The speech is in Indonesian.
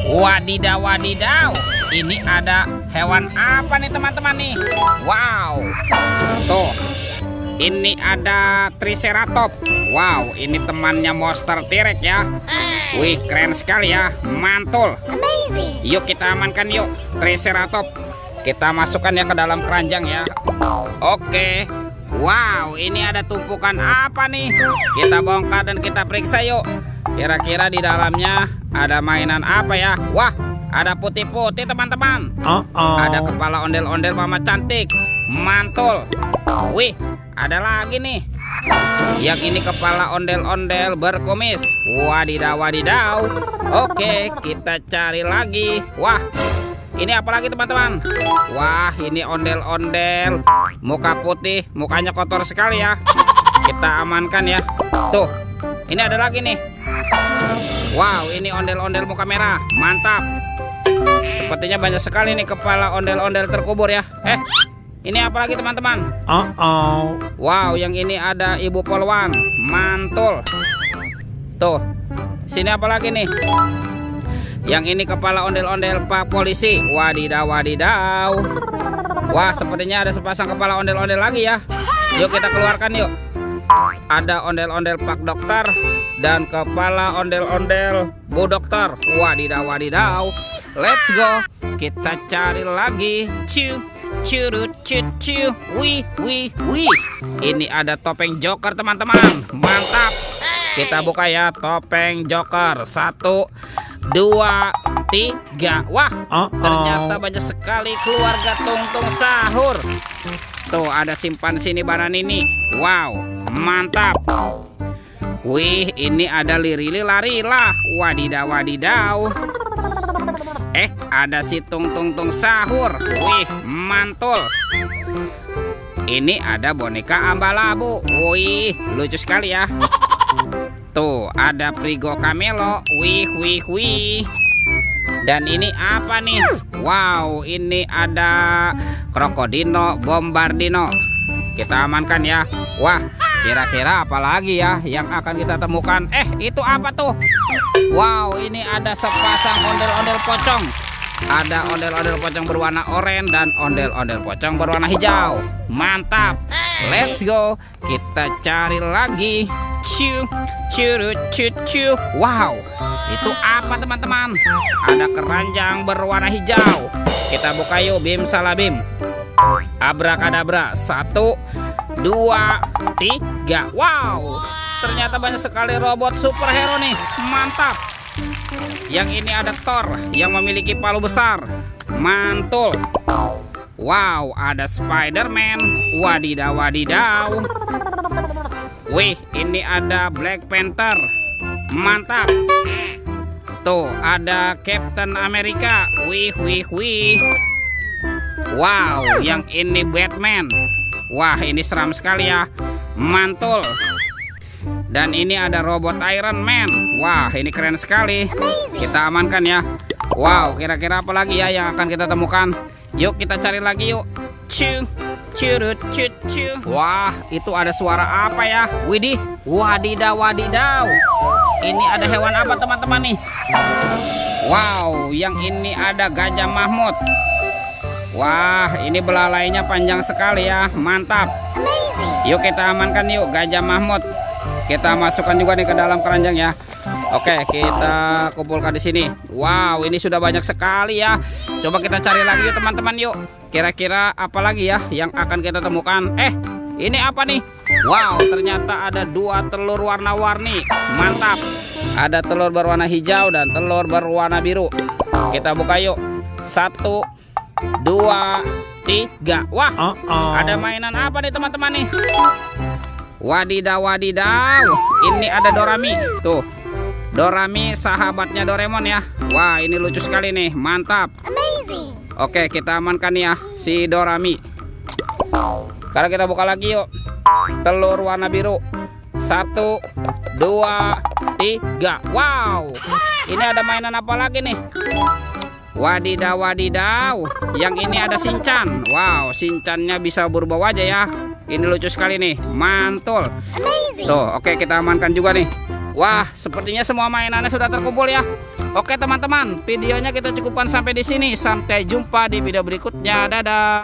Wadidaw, wadidaw. Ini ada hewan apa nih teman-teman nih? Wow. Tuh. Ini ada Triceratops. Wow, ini temannya monster T-Rex ya. Wih, keren sekali ya. Mantul. Yuk kita amankan yuk Triceratops. Kita masukkan ya ke dalam keranjang ya. Oke. Wow, ini ada tumpukan apa nih? Kita bongkar dan kita periksa yuk. Kira-kira di dalamnya ada mainan apa ya? Wah, ada putih-putih teman-teman. Ada kepala ondel-ondel mama cantik. Mantul. Wih, ada lagi nih. Yang ini kepala ondel-ondel berkumis. Wadidaw, wadidaw. Oke, kita cari lagi. Wah, ini apa lagi teman-teman? Wah, ini ondel-ondel muka putih, mukanya kotor sekali ya. Kita amankan ya. Tuh, ini ada lagi nih. Wow, ini ondel-ondel muka merah. Mantap. Sepertinya banyak sekali nih kepala ondel-ondel terkubur ya. Ini apa lagi teman-teman? Wow, yang ini ada ibu polwan. Mantul. Tuh, sini apa lagi nih? Yang ini kepala ondel-ondel pak polisi. Wadidaw, wadidaw. Wah, sepertinya ada sepasang kepala ondel-ondel lagi ya. Yuk kita keluarkan yuk. Ada ondel-ondel pak dokter dan kepala ondel-ondel bu dokter. Wadidaw, wadidaw. Let's go. Kita cari lagi. Curut, cucu. Wih, wih, wih. Ini ada topeng Joker teman-teman. Mantap. Kita buka ya topeng Joker. 1, 2, 3. Wah, ternyata banyak sekali keluarga Tungtung Sahur. Tuh, ada simpan sini banan ini. Wow, mantap. Wih, ini ada Lirili-Larila. Wadidaw, wadidaw. Ada si Tung Sahur. Wih, mantul. Ini ada boneka Ambalabu. Wih, lucu sekali ya. Tuh, ada Frigo Camelo. Wih, wih, wih. Dan ini apa nih? Wow, ini ada Krokodino Bombardino. Kita amankan ya. Wah, kira-kira apa lagi ya yang akan kita temukan? Itu apa tuh? Wow, ini ada sepasang ondel-ondel pocong. Ada ondel-ondel pocong berwarna oranye dan ondel-ondel pocong berwarna hijau. Mantap. Let's go. Kita cari lagi. Curut, cucu. Wow, itu apa teman-teman? Ada keranjang berwarna hijau. Kita buka yuk, bim salabim. Abrakadabra. 1, 2, 3. Wow, ternyata banyak sekali robot superhero nih. Mantap. Yang ini ada Thor yang memiliki palu besar. Mantul. Wow, ada Spider-Man. Wadidaw, wadidaw. Wih, ini ada Black Panther. Mantap. Tuh, ada Captain America. Wih, wih, wih. Wow, yang ini Batman. Wah, ini seram sekali ya. Mantul. Dan ini ada robot Iron Man. Wah, ini keren sekali. Kita amankan ya. Wow, kira-kira apa lagi ya yang akan kita temukan? Yuk kita cari lagi yuk. Curut, cucu. Wah, itu ada suara apa ya? Widih, wadidaw, wadidaw. Ini ada hewan apa teman-teman nih? Wow, yang ini ada Gajah Mahmud. Wah, ini belalainya panjang sekali ya. Mantap. Yuk kita amankan yuk Gajah Mahmud. Kita masukkan juga nih ke dalam keranjang ya. Oke, kita kumpulkan di sini. Wow, ini sudah banyak sekali ya. Coba kita cari lagi yuk teman-teman yuk. Kira-kira apa lagi ya yang akan kita temukan? Ini apa nih? Wow, ternyata ada 2 telur warna-warni. Mantap. Ada telur berwarna hijau dan telur berwarna biru. Kita buka yuk. 1, 2, 3. Wah, ada mainan apa nih teman-teman nih? Wadidaw, wadidaw. Ini ada Dorami. Tuh, Dorami sahabatnya Doraemon ya. Wah, ini lucu sekali nih. Mantap. Oke, kita amankan ya si Dorami. Sekarang kita buka lagi yuk. Telur warna biru. 1, 2, 3. Wow, ini ada mainan apa lagi nih? Wadidaw, wadidaw. Yang ini ada Shinchan. Wow, Shinchannya bisa berubah wajah ya. Ini lucu sekali nih. Mantul. Tuh, oke kita amankan juga nih. Wah, sepertinya semua mainannya sudah terkumpul ya. Oke teman-teman, videonya kita cukupkan sampai di sini. Sampai jumpa di video berikutnya. Dadah.